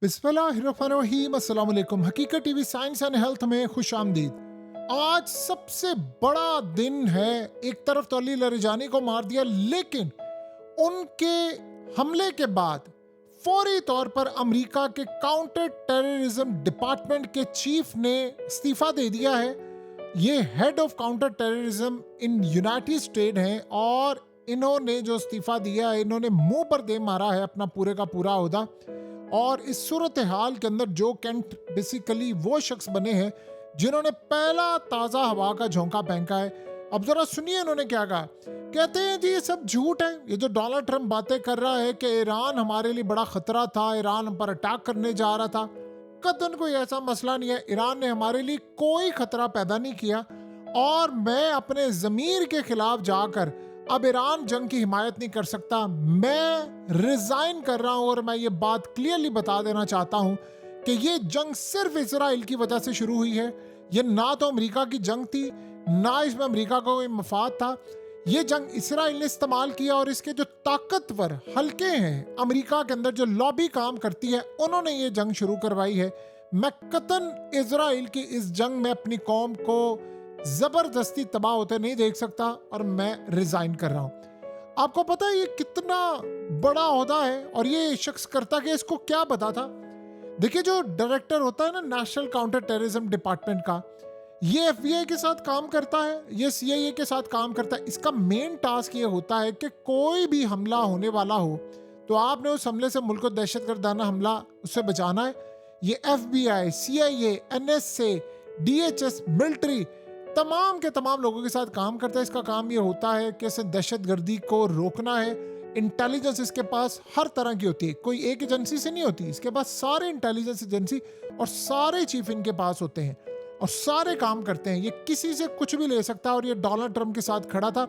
बिस्मिल्लाहिर्रहमानिर्रहीम, अस्सलाम वालेकुम। हकीकत टीवी साइंस एंड हेल्थ में खुश आमदीद। आज सबसे बड़ा दिन है। एक तरफ तो अली लरिजानी को मार दिया, लेकिन उनके हमले के बाद फौरी तौर पर अमेरिका के काउंटर टेररिज्म डिपार्टमेंट के चीफ ने इस्तीफा दे दिया है। ये head of counter terrorism in United state हैं और इन्होंने जो इस्तीफा दिया है, इन्होंने मुंह पर दे मारा है अपना पूरे का पूरा ओहदा। और इस सूरत हाल के अंदर जो कैंट बेसिकली वो शख्स बने हैं जिन्होंने पहला ताज़ा हवा का झोंका फेंका है। अब जरा सुनिए उन्होंने क्या कहा। कहते हैं जी ये सब झूठ है। ये जो डोनाल्ड ट्रंप बातें कर रहा है कि ईरान हमारे लिए बड़ा खतरा था, ईरान हम पर अटैक करने जा रहा था, कतई कोई ऐसा मसला नहीं है। ईरान ने हमारे लिए कोई खतरा पैदा नहीं किया और मैं अपने ज़मीर के खिलाफ जाकर अब ईरान जंग की हिमायत नहीं कर सकता। मैं रिजाइन कर रहा हूं और मैं ये बात क्लियरली बता देना चाहता हूं कि ये जंग सिर्फ इजराइल की वजह से शुरू हुई है। ये ना तो अमेरिका की जंग थी, ना इसमें अमेरिका का कोई मफाद था। ये जंग इसराइल ने इस्तेमाल किया और इसके जो ताकतवर हल्के हैं अमेरिका के अंदर जो लॉबी काम करती है, उन्होंने ये जंग शुरू करवाई है। मैं कतन इजराइल की इस जंग में अपनी कौम को जबरदस्ती तबाह होते नहीं देख सकता और मैं रिजाइन कर रहा हूं। आपको पता है ये कितना बड़ा ओहदा है और ये शख्स करता कि इसको क्या पता था। देखिए जो डायरेक्टर होता है ना नेशनल काउंटर टेररिज्म डिपार्टमेंट का, ये एफबीआई के साथ काम करता है, ये सीआईए के साथ काम करता है। इसका मेन टास्क ये होता है कि कोई भी हमला होने वाला हो तो आपने उस हमले से मुल्क को दहशतगर्दाना हमला उससे बचाना है। ये FBI, CIA, NSA, DHS, military तमाम के तमाम लोगों के साथ काम करता है। इसका काम ये होता है कि इसे दहशतगर्दी को रोकना है। इंटेलिजेंस इसके पास हर तरह की होती है, कोई एक एजेंसी से नहीं होती। इसके पास सारे इंटेलिजेंस एजेंसी और सारे चीफ इनके पास होते हैं और सारे काम करते हैं। ये किसी से कुछ भी ले सकता है और ये डोनाल्ड ट्रंप के साथ खड़ा था।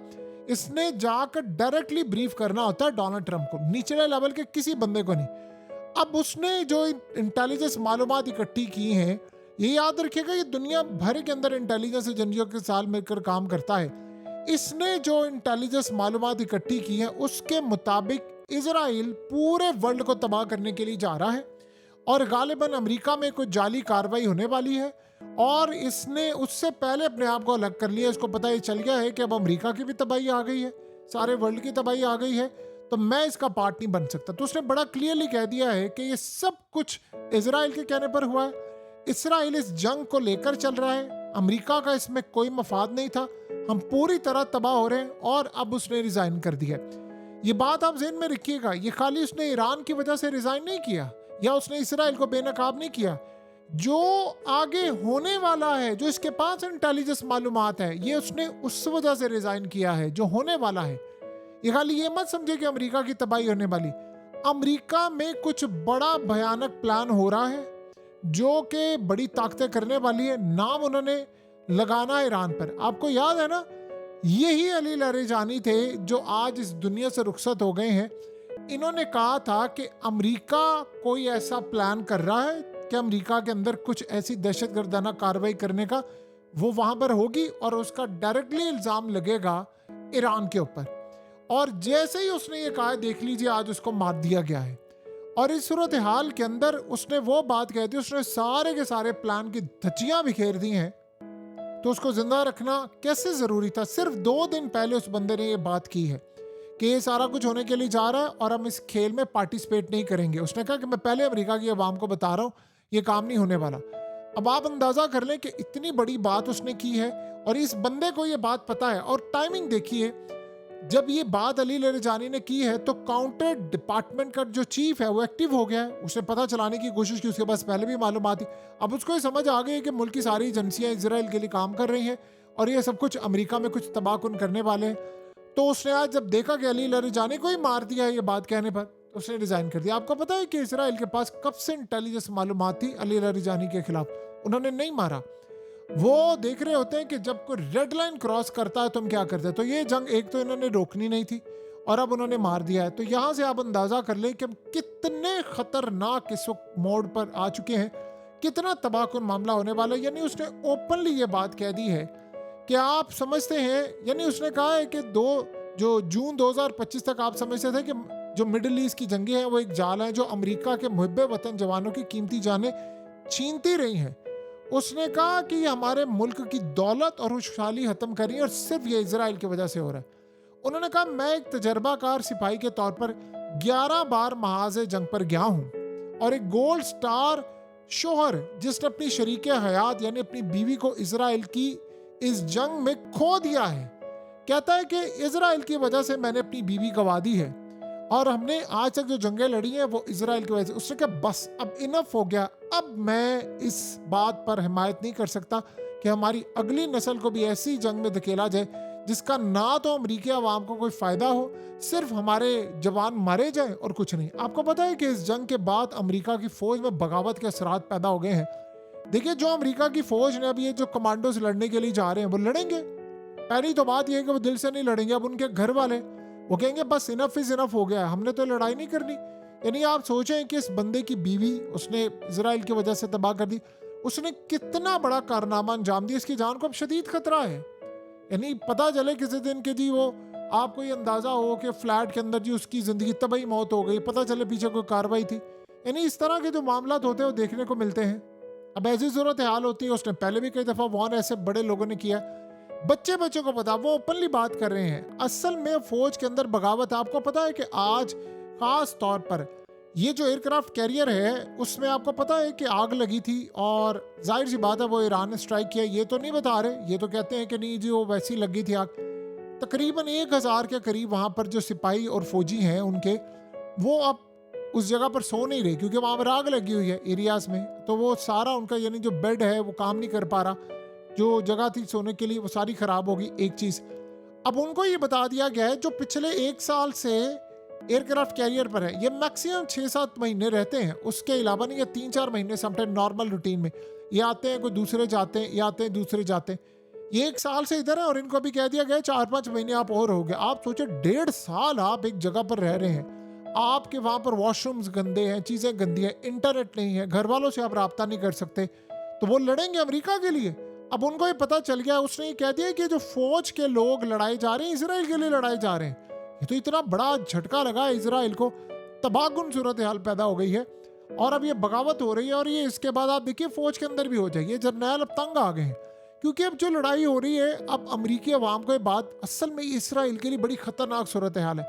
इसने जाकर डायरेक्टली ब्रीफ करना होता है डोनाल्ड ट्रंप को, निचले लेवल के किसी बंदे को नहीं। अब उसने जो इंटेलिजेंस मालूमात इकट्ठी की हैं, ये याद रखिएगा ये दुनिया भर के अंदर इंटेलिजेंस एजेंसियों के साथ मिलकर काम करता है। इसने जो इंटेलिजेंस मालूमात इकट्ठी की है उसके मुताबिक इजराइल पूरे वर्ल्ड को तबाह करने के लिए जा रहा है और गालिबन अमेरिका में कोई जाली कार्रवाई होने वाली है और इसने उससे पहले अपने आप को अलग कर लिया। इसको पता ये चल गया है कि अब अमेरिका की भी तबाही आ गई है, सारे वर्ल्ड की तबाही आ गई है, तो मैं इसका पार्ट नहीं बन सकता। तो उसने बड़ा क्लियरली कह दिया है कि ये सब कुछ इजराइल के कहने पर हुआ है। इसराइल इस जंग को लेकर चल रहा है, अमेरिका का इसमें कोई मफाद नहीं था, हम पूरी तरह तबाह हो रहे हैं और अब उसने रिजाइन कर दिया। ये बात आप ज़हन में रखिएगा, ये खाली उसने ईरान की वजह से रिजाइन नहीं किया या उसने इसराइल को बेनकाब नहीं किया। जो आगे होने वाला है, जो इसके पास इंटेलिजेंस मालूमात है, ये उसने उस वजह से रिजाइन किया है जो होने वाला है। ये खाली ये मत समझे कि अमेरिका की तबाही होने वाली। अमेरिका में कुछ बड़ा भयानक प्लान हो रहा है जो कि बड़ी ताकतें करने वाली है। नाम उन्होंने लगाना है ईरान पर। आपको याद है ना, यही अली लरिजानी थे जो आज इस दुनिया से रुखसत हो गए हैं। इन्होंने कहा था कि अमेरिका कोई ऐसा प्लान कर रहा है कि अमेरिका के अंदर कुछ ऐसी दहशतगर्दाना कार्रवाई करने का वो वहां पर होगी और उसका डायरेक्टली इल्जाम लगेगा ईरान के ऊपर। और जैसे ही उसने ये कहा, देख लीजिए आज उसको मार दिया गया है। और इस सूरत हाल के अंदर उसने वो बात कह दी, उसने सारे के सारे प्लान की धज्जियां बिखेर दी हैं। तो उसको जिंदा रखना कैसे जरूरी था। सिर्फ 2 दिन पहले उस बंदे ने ये बात की है कि ये सारा कुछ होने के लिए जा रहा है और हम इस खेल में पार्टिसिपेट नहीं करेंगे। उसने कहा कि मैं पहले अमेरिका की अवाम को बता रहा हूँ ये काम नहीं होने वाला। अब आप अंदाजा कर लें कि इतनी बड़ी बात उसने की है और इस बंदे को ये बात पता है। और टाइमिंग देखिए, जब ये बात अली लरिजानी ने की है तो काउंटर डिपार्टमेंट का जो चीफ है वो एक्टिव हो गया है। उसने पता चलाने की कोशिश की, उसके पास पहले भी मालूमात थी। अब उसको ये समझ आ गई है कि मुल्क की सारी एजेंसियां इसराइल के लिए काम कर रही हैं और ये सब कुछ अमेरिका में कुछ तबाहकुन करने वाले हैं। तो उसने आज जब देखा कि अली लरिजानी को ही मार दिया है ये बात कहने पर, तो उसने रिजाइन कर दिया। आपको पता है कि इसराइल के पास कब से इंटेलिजेंस मालूमात थी अली लरिजानी के खिलाफ, उन्होंने नहीं मारा। वो देख रहे होते हैं कि जब कोई रेड लाइन क्रॉस करता है तो हम क्या करते हैं। तो ये जंग एक तो इन्होंने रोकनी नहीं थी और अब उन्होंने मार दिया है। तो यहां से आप अंदाजा कर लें कि हम कितने खतरनाक इस वक्त मोड़ पर आ चुके हैं, कितना तबाहकुन मामला होने वाला है। यानी उसने ओपनली ये बात कह दी है कि आप समझते हैं, यानी उसने कहा है कि जो जून 2025 तक आप समझते थे कि जो मिडिल ईस्ट की जंगें हैं वो एक जाल है जो अमेरिका के मुहिब्बे वतन जवानों की कीमती जानें छीनती रही हैं। उसने कहा कि ये हमारे मुल्क की दौलत और खुशहाली खत्म करी है और सिर्फ ये इजराइल की वजह से हो रहा है। उन्होंने कहा, मैं एक तजर्बाकार सिपाही के तौर पर 11 बार महाज जंग पर गया हूं और एक गोल्ड स्टार शोहर जिसने अपनी शरीके हयात यानी अपनी बीवी को इजराइल की इस जंग में खो दिया है, कहता है कि इजराइल की वजह से मैंने अपनी बीवी गंवा दी है और हमने आज तक जो जंगें लड़ी हैं वो इजराइल की वजह से। उसने कहा, बस अब इनफ हो गया, अब मैं इस बात पर हिमायत नहीं कर सकता कि हमारी अगली नस्ल को भी ऐसी जंग में धकेला जाए जिसका ना तो अमरीकी आवाम को कोई फायदा हो, सिर्फ हमारे जवान मारे जाए और कुछ नहीं। आपको पता है कि इस जंग के बाद अमेरिका की फौज में बगावत के असरात पैदा हो गए हैं। देखिए, जो अमेरिका की फौज ने अभी ये जो कमांडोज लड़ने के लिए जा रहे हैं वो लड़ेंगे। पहली तो बात यह है कि वो दिल से नहीं लड़ेंगे। अब उनके घर वाले वो कहेंगे बस इनफ इज इनफ हो गया है, हमने तो लड़ाई नहीं करनी। यानी आप सोचें कि इस बंदे की बीवी उसने इजराइल की वजह से तबाह कर दी, उसने कितना बड़ा कारनामा अंजाम दिया, इसकी जान को अब शदीद खतरा है। यानी पता चले किसी दिन के जी वो आपको ये अंदाजा हो कि फ्लैट के अंदर जी उसकी जिंदगी तबाही मौत हो गई, पता चले पीछे कोई कार्रवाई थी। यानी इस तरह के जो मामला होते हैं वो देखने को मिलते हैं। अब ऐसी सूरत हाल होती है, उसने पहले भी कई दफा वॉर ऐसे बड़े लोगों ने किया। बच्चे को पता, वो ओपनली बात कर रहे हैं। असल में फौज के अंदर बगावत, आपको पता है कि आज खास तौर पर ये जो एयरक्राफ्ट कैरियर है उसमें आपको पता है कि आग लगी थी और जाहिर सी बात है वो ईरान ने स्ट्राइक किया। ये तो नहीं बता रहे, ये तो कहते हैं कि नहीं जी वो वैसी लगी थी आग। तकरीबन 1000 के करीब वहां पर जो सिपाही और फौजी हैं उनके, वो अब उस जगह पर सो नहीं रहे क्योंकि वहां पर आग लगी हुई है एरियाज में। तो वो सारा उनका यानी जो बेड है वो काम नहीं कर पा रहा, जो जगह थी सोने के लिए वो सारी खराब होगी। एक चीज अब उनको ये बता दिया गया है, जो पिछले 1 साल से एयरक्राफ्ट कैरियर पर है ये मैक्सिमम 6-7 महीने रहते हैं, उसके अलावा नहीं। ये 3-4 महीने समटाइम नॉर्मल रूटीन में ये आते हैं, कोई दूसरे जाते हैं, ये आते हैं दूसरे जाते हैं। ये 1 साल से इधर है और इनको अभी कह दिया गया 4-5 महीने आप और हो गए। आप सोचे 1.5 साल आप एक जगह पर रह रहे हैं, आपके वहां पर वॉशरूम्स गंदे हैं, चीजें गंदी हैं, इंटरनेट नहीं है, घर वालों से आप राब्ता नहीं कर सकते, तो वो लड़ेंगे अमेरिका के लिए। अब उनको ये पता चल गया, उसने ये कह दिया कि जो फौज के लोग लड़ाई जा रहे हैं इसराइल के लिए लड़ाई जा रहे हैं। ये तो इतना बड़ा झटका लगा है इसराइल को, तबाहकुन सूरत हाल पैदा हो गई है और अब ये बगावत हो रही है। और ये इसके बाद आप देखिए फौज के अंदर भी हो जाएगी। जर्नैल अब तंग आ गए हैं क्योंकि अब जो लड़ाई हो रही है, अब अमेरिकी अवाम को ये बात असल में इसराइल के लिए बड़ी खतरनाक सूरत हाल है।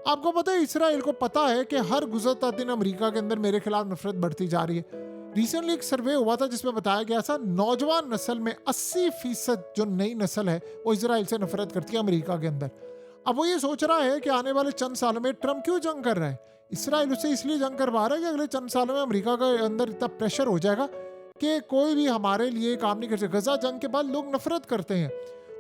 आपको पता है इसराइल को पता है कि हर गुजरता दिन अमेरिका के अंदर मेरे खिलाफ नफरत बढ़ती जा रही है। रिसेंटली एक सर्वे हुआ था जिसमें बताया गया था नौजवान नस्ल में 80% जो नई नस्ल है वो इसराइल से नफरत करती है अमेरिका के अंदर। अब वो ये सोच रहा है कि आने वाले चंद सालों में ट्रम्प क्यों जंग कर रहा है, इसराइल उससे इसलिए जंग करवा रहा है कि अगले चंद सालों में अमेरिका के अंदर इतना प्रेशर हो जाएगा कि कोई भी हमारे लिए काम नहीं कर सकता। गजा जंग के बाद लोग नफरत करते हैं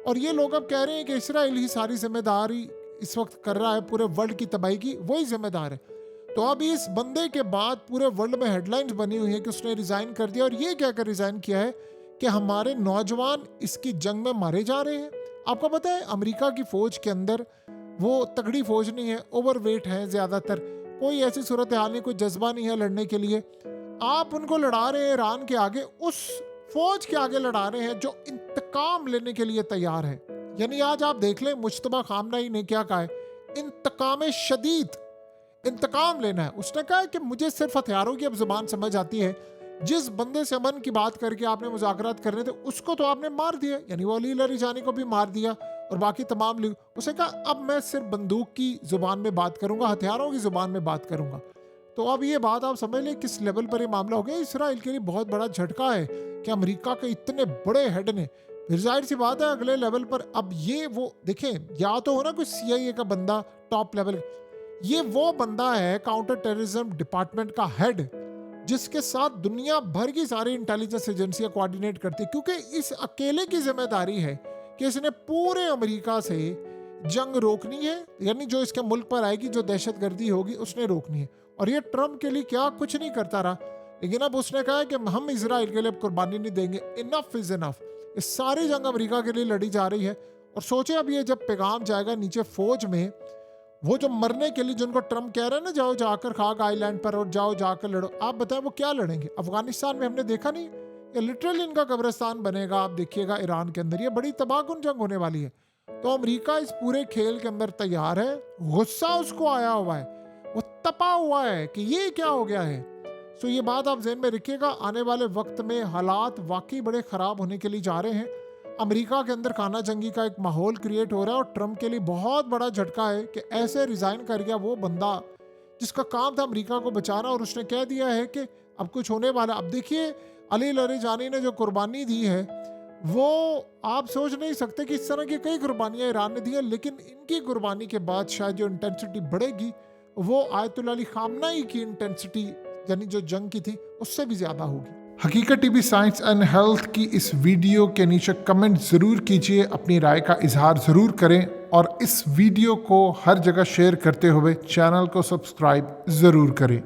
और ये लोग अब कह रहे हैं कि इसराइल ही सारी जिम्मेदारी इस वक्त कर रहा है पूरे वर्ल्ड की तबाही की, वही जिम्मेदार है। तो अब इस बंदे के बाद पूरे वर्ल्ड में हेडलाइंस बनी हुई है कि उसने रिजाइन कर दिया और ये कहकर रिजाइन किया है कि हमारे नौजवान इसकी जंग में मारे जा रहे हैं। आपको पता है अमेरिका की फौज के अंदर वो तगड़ी फौज नहीं है, ओवरवेट है ज्यादातर, कोई ऐसी सूरत हाल नहीं, कोई जज्बा नहीं है लड़ने के लिए। आप उनको लड़ा रहे हैं ईरान के आगे, उस फौज के आगे लड़ा रहे हैं जो इंतकाम लेने के लिए तैयार है। यानी आज आप देख लें मुश्तबा खामनेई ने क्या कहा है, इंतकाम शदीद, इंतकाम लेना है। उसने कहा है कि मुझे सिर्फ हथियारों की अब जुबान समझ आती है, जिस बंदे से अमन की बात करके आपने मुज़ाकरात करने थे उसको तो आपने मार दिया, यानी वो अली लरिजानी को भी मार दिया और बाकी तमाम लोग। उसे कहा अब मैं सिर्फ बंदूक की जुबान में बात करूंगा, हथियारों की जुबान में बात करूंगा। तो अब ये बात आप समझ लें किस लेवल पर ये मामला हो गया। इसराइल के लिए बहुत बड़ा झटका है कि अमेरिका के इतने बड़े हेड ने, फिर जाहिर सी बात है अगले लेवल पर अब ये वो देखें, या तो हो ना कोई CIA का बंदा टॉप लेवल, ये वो बंदा है काउंटर टेररिज्म डिपार्टमेंट का हेड जिसके साथ दुनिया भर की सारी इंटेलिजेंस एजेंसियां कोऑर्डिनेट करती, क्योंकि इस अकेले की जिम्मेदारी है कि इसने पूरे अमेरिका से जंग रोकनी है, यानी जो इसके मुल्क पर आएगी जो दहशतगर्दी होगी उसने रोकनी है। और ये ट्रम्प के लिए क्या कुछ नहीं करता रहा, लेकिन अब उसने कहा है कि हम इजराइल के लिए अब कुर्बानी नहीं देंगे, इनफ इज इनफ। इस सारी जंग अमेरिका के लिए लड़ी जा रही है। और सोचे अब ये जब पैगाम जाएगा नीचे फौज में, वो जो मरने के लिए जिनको ट्रम्प कह रहे हैं ना जाओ जाकर खाक आइलैंड पर और जाओ जाकर लड़ो, आप बताएं वो क्या लड़ेंगे। अफगानिस्तान में हमने देखा नहीं, ये लिटरली इनका कब्रिस्तान बनेगा। आप देखिएगा ईरान के अंदर ये बड़ी तबाहकुन जंग होने वाली है। तो अमेरिका इस पूरे खेल के अंदर तैयार है, गुस्सा उसको आया हुआ है। तपा हुआ है कि ये क्या हो गया है। सो ये बात आप ज़हन में रखिएगा, आने वाले वक्त में हालात वाकई बड़े ख़राब होने के लिए जा रहे हैं। अमेरिका के अंदर खाना जंगी का एक माहौल क्रिएट हो रहा है और ट्रम्प के लिए बहुत बड़ा झटका है कि ऐसे रिज़ाइन कर गया वो बंदा जिसका काम था अमेरिका को बचाना, और उसने कह दिया है कि अब कुछ होने वाला। अब देखिए अली लारिजानी ने जो कुर्बानी दी है वो आप सोच नहीं सकते कि इस तरह की कई कुर्बानियाँ ईरान ने दी हैं, लेकिन इनकी कुर्बानी के बाद शायद जो इंटेंसिटी बढ़ेगी वो आयतुल्ला अली खामनेई की इंटेंसिटी यानी जो जंग की थी उससे भी ज़्यादा होगी। हकीकत टीवी साइंस एंड हेल्थ की इस वीडियो के नीचे कमेंट ज़रूर कीजिए, अपनी राय का इजहार ज़रूर करें और इस वीडियो को हर जगह शेयर करते हुए चैनल को सब्सक्राइब ज़रूर करें।